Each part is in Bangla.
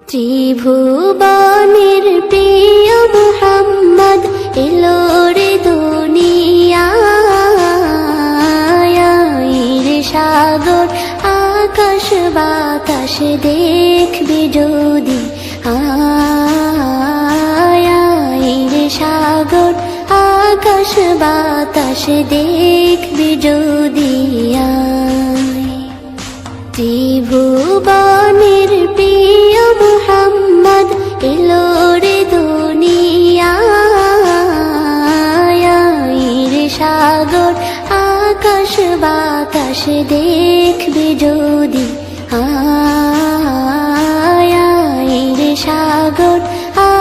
ত্রিভুবনের প্রিয় মুহাম্মদ এলো রে দুনিয়ায় রে সাগর আকাশ বাতাস দেখবি যদি রে সাগর আকাশ বাতাস দেখবি যদি ত্রিভুবনের প্রিয় মুহাম্মদ এলো রে দুনিয়ায় রে সাগর আকাশ বাতাস দেখবি যদি রে সাগর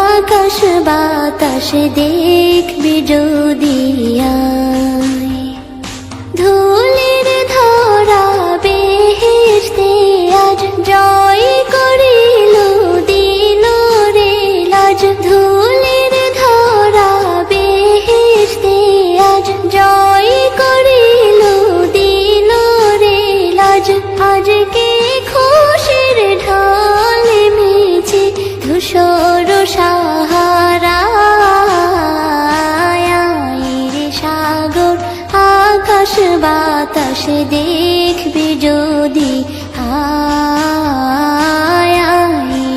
আকাশ বাতাস দেখবি যদি ধুলির ধরা বেহেশতে আজ জয় করিল দিল রে লাজ ধুলির ধরা বেহেশতে আজ জয় করিল দিল রে লাজ আজকে খুশির ঢল মেছে ধূসর সাহারা রে সাগর আকাশ বাতাস দেখবি যদি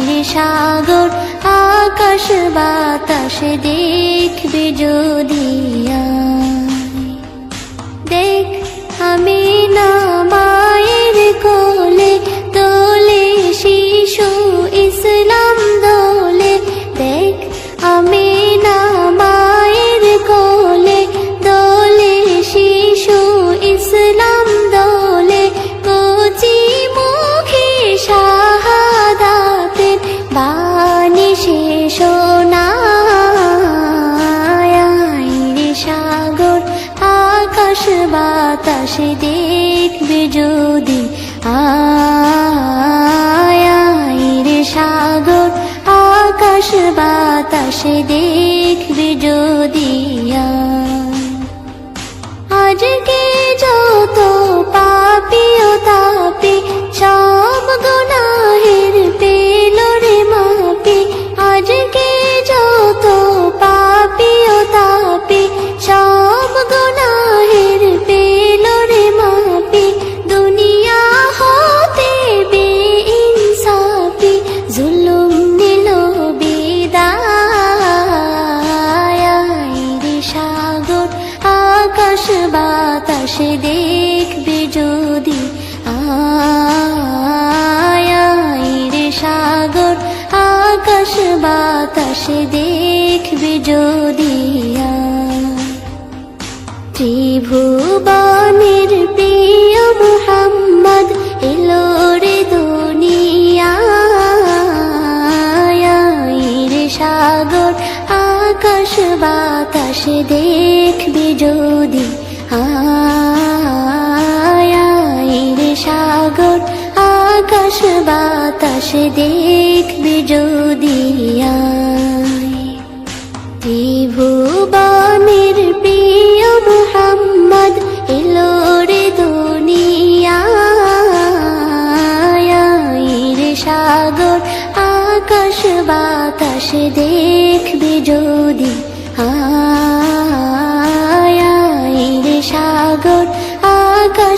রে সাগর আকাশ বাতাস দেখবি যদি দেখ আমি না মায়ের কোলে তোলে শিশু ইসলাম দোলে দেখ আমি না মায়ের কোলে দোলে শিশু ইসলাম দোলে কচি মুখে শাহাদাতের বাণী শেষ রে সাগর আকাশ বাতাস দেখবি যদি রে সাগর আকাশ বাতাস দেখবি যদি আজকে যত পাপী ও তাপী সব গুনাহের পেল রে মাপি আজকে যত পাপী ও তাপী সব গুনাহের পেল রে মাপি দুনিয়া হতে বেইনসাফি জুলুম নিল বিদায় রে সাগর আকাশ বাতাস দেখবি যদি রে সাগর আকাশ বাতাস দেখবি যদি ত্রিভুবনের প্রিয় মুহাম্মদ এলো রে দুনিয়ায় রে সাগর আকাশ বাতাস দেখবি যদি রে সাগর আকাশ বাতাস দেখবি যদি ত্রিভুবনের প্রিয় মুহাম্মদ এলো রে দুনিয়ায় রে সাগর আকাশ বাতাস দেখবি যদি